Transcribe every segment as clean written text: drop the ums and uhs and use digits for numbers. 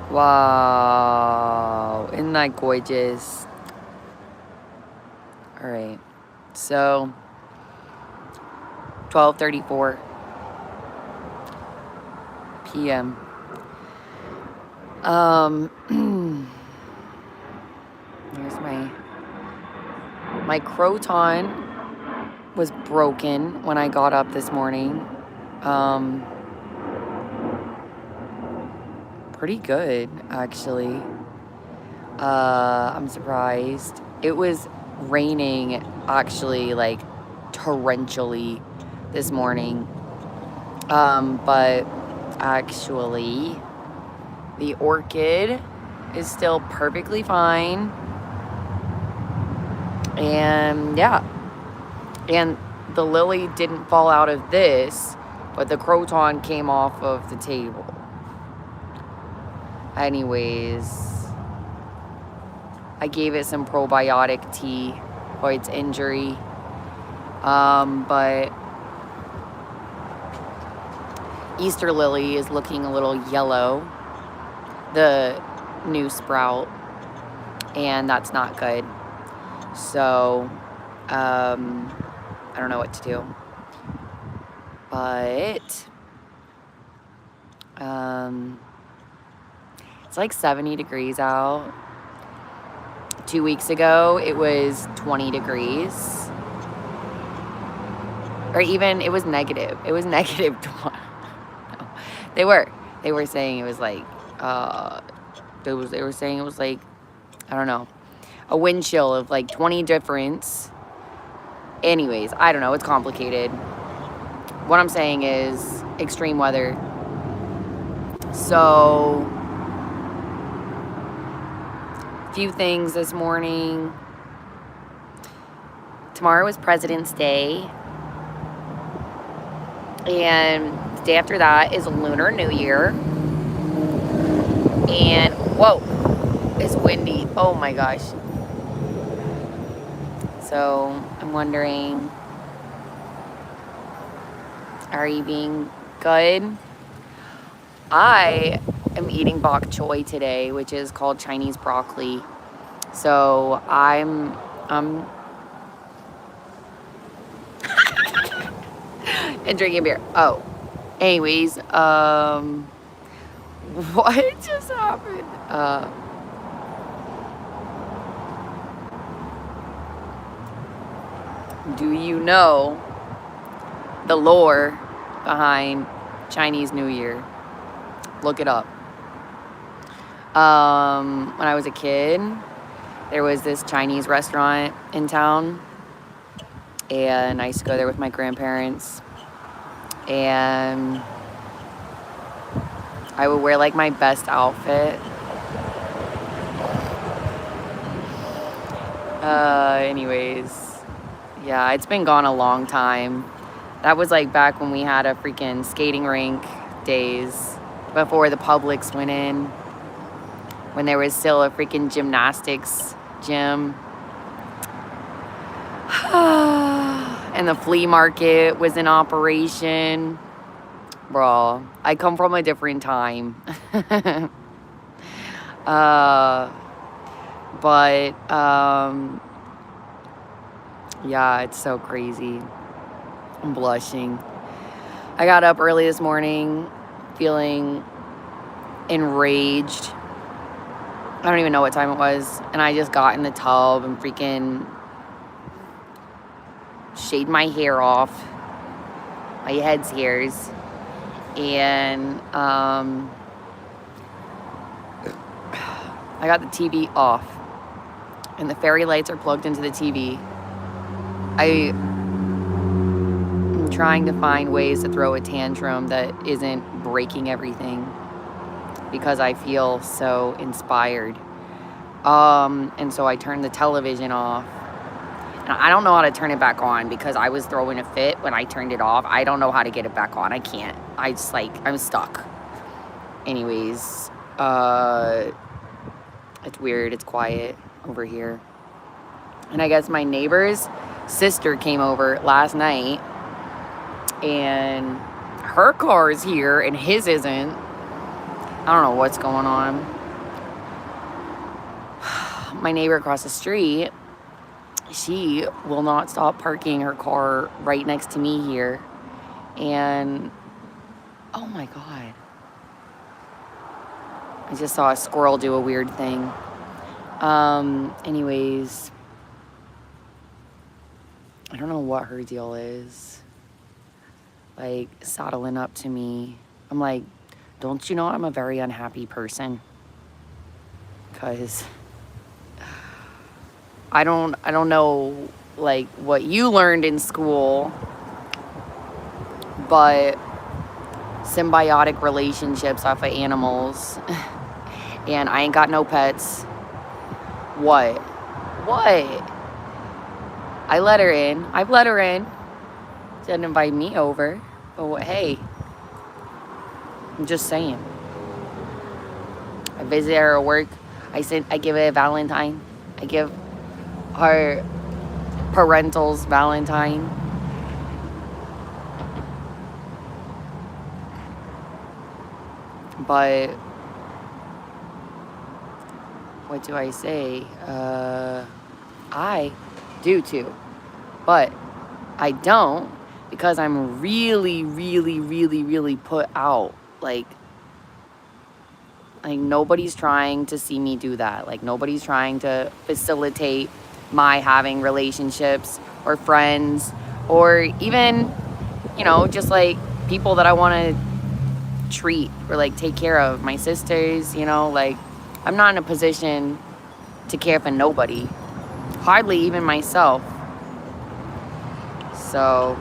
Wow, isn't that gorgeous? All right, so 12:34 p.m. Here's my croton was broken when I got up this morning. Pretty good, actually. I'm surprised. It was raining, actually, like, torrentially this morning. But actually, the orchid is still perfectly fine. And yeah. And the lily didn't fall out of this, but the croton came off of the table. Anyways, I gave it some probiotic tea for its injury. But Easter lily is looking a little yellow, the new sprout, and that's not good. So, I don't know what to do. But, it's like 70 degrees out. 2 weeks ago, it was 20 degrees. Or even, it was negative. It was negative 20. No, they were saying it was like, they were saying it was like, I don't know, a wind chill of like 20 difference. Anyways, I don't know. It's complicated. What I'm saying is extreme weather. So, few things this morning. Tomorrow is President's Day. And the day after that is Lunar New Year. And, whoa, it's windy. Oh my gosh. So, I'm wondering, are you being good? I am eating bok choy today, which is called Chinese broccoli. So, I'm and drinking beer. Oh, anyways, what just happened? Do you know the lore behind Chinese New Year? Look it up. When I was a kid, there was this Chinese restaurant in town, and I used to go there with my grandparents, and I would wear like my best outfit. Anyways, yeah, it's been gone a long time. That was like back when we had a freaking skating rink days, before the Publix went in, when there was still a freaking gymnastics gym. And the flea market was in operation. Bro, I come from a different time. But, yeah, it's so crazy. I'm blushing. I got up early this morning feeling enraged. I don't even know what time it was. And I just got in the tub and freaking shaved my hair off. My head's hairs. And I got the TV off. And the fairy lights are plugged into the TV. I'm trying to find ways to throw a tantrum that isn't breaking everything, because I feel so inspired. And so I turned the television off. And I don't know how to turn it back on, because I was throwing a fit when I turned it off. I don't know how to get it back on. I can't. I'm stuck. Anyways, it's weird. It's quiet over here. And I guess my neighbors sister came over last night, and her car is here and his isn't. I don't know what's going on. My neighbor across the street, she will not stop parking her car right next to me here. And oh my God, I just saw a squirrel do a weird thing. Anyways, I don't know what her deal is. Like, saddling up to me. I'm like, don't you know I'm a very unhappy person? Because I don't know, like, what you learned in school, but symbiotic relationships off of animals. And I ain't got no pets. What? I let her in. I've let her in. She didn't invite me over. But what, hey, I'm just saying. I visit her at work. I give her a Valentine. I give her parentals Valentine. But what do I say? I do too. But I don't, because I'm really, really, really, really put out. Like nobody's trying to see me do that. Like, nobody's trying to facilitate my having relationships or friends, or even, you know, just like people that I want to treat or like take care of. My sisters, you know, like, I'm not in a position to care for nobody, hardly even myself. So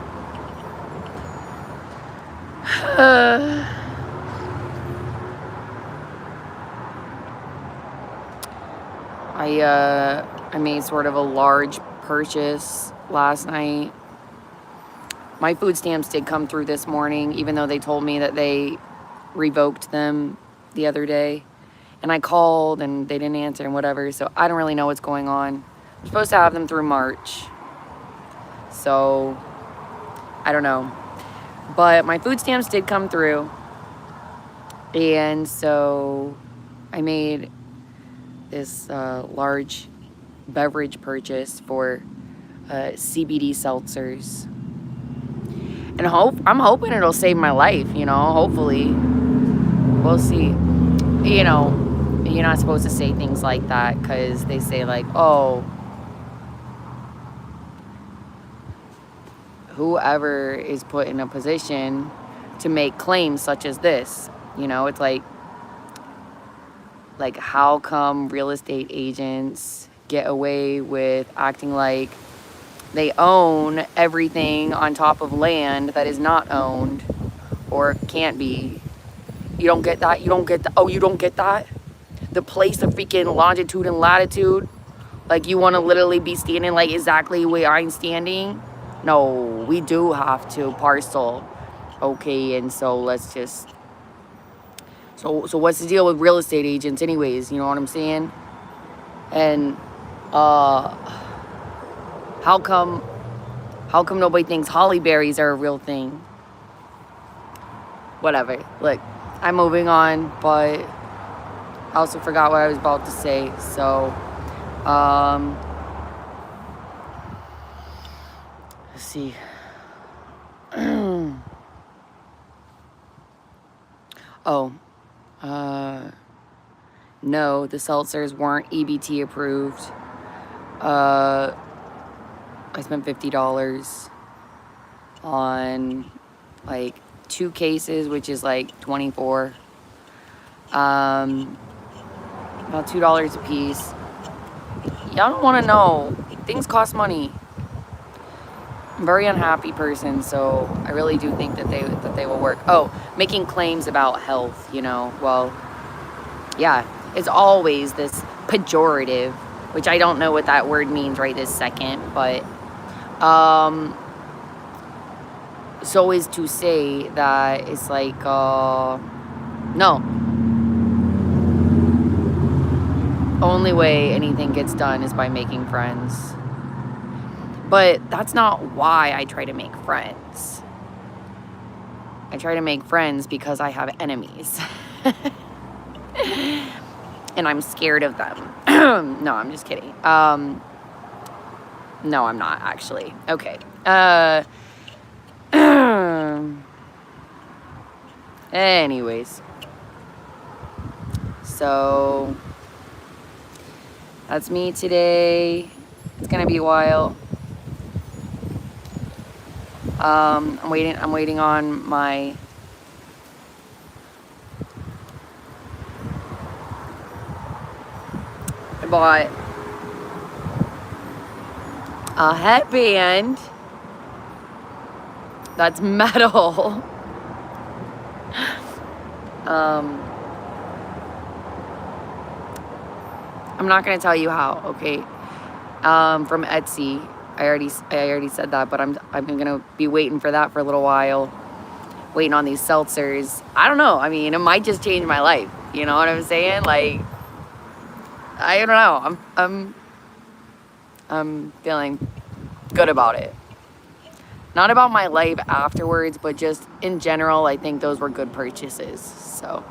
I made sort of a large purchase last night. My food stamps did come through this morning, even though they told me that they revoked them the other day. And I called and they didn't answer and whatever, so I don't really know what's going on. I'm supposed to have them through March, so I don't know. But my food stamps did come through, and so I made this large beverage purchase for CBD seltzers. And I'm hoping it'll save my life, you know, hopefully. We'll see. You know, you're not supposed to say things like that, because they say, like, oh, whoever is put in a position to make claims such as this, you know, it's like how come real estate agents get away with acting like they own everything on top of land that is not owned or can't be? You don't get that? You don't get that? Oh, you don't get that? The place, the freaking longitude and latitude? Like, you want to literally be standing like exactly where I'm standing? No, we do have to parcel. Okay, and so let's just... So what's the deal with real estate agents anyways? You know what I'm saying? And how come nobody thinks holly berries are a real thing? Whatever. Look, I'm moving on, but I also forgot what I was about to say. So let's see. No, the seltzers weren't EBT approved. I spent $50 on like 2 cases, which is like $24. About $2 a piece. Y'all don't want to know. Things cost money. I'm a very unhappy person, so I really do think that they will work. Oh, making claims about health, you know. Well, yeah, it's always this pejorative, which I don't know what that word means right this second, but so is to say that it's like no. Only way anything gets done is by making friends. But that's not why I try to make friends. I try to make friends because I have enemies. And I'm scared of them. No, I'm just kidding. No, I'm not, actually. Okay. Anyways. So, that's me today. It's gonna be a while. I'm waiting on my... I bought a headband that's metal. I'm not gonna tell you how, okay? From Etsy. I already said that, but I'm gonna be waiting for that for a little while. Waiting on these seltzers. I don't know. I mean, it might just change my life. You know what I'm saying? Like, I don't know. I'm feeling good about it. Not about my life afterwards, but just in general, I think those were good purchases. So,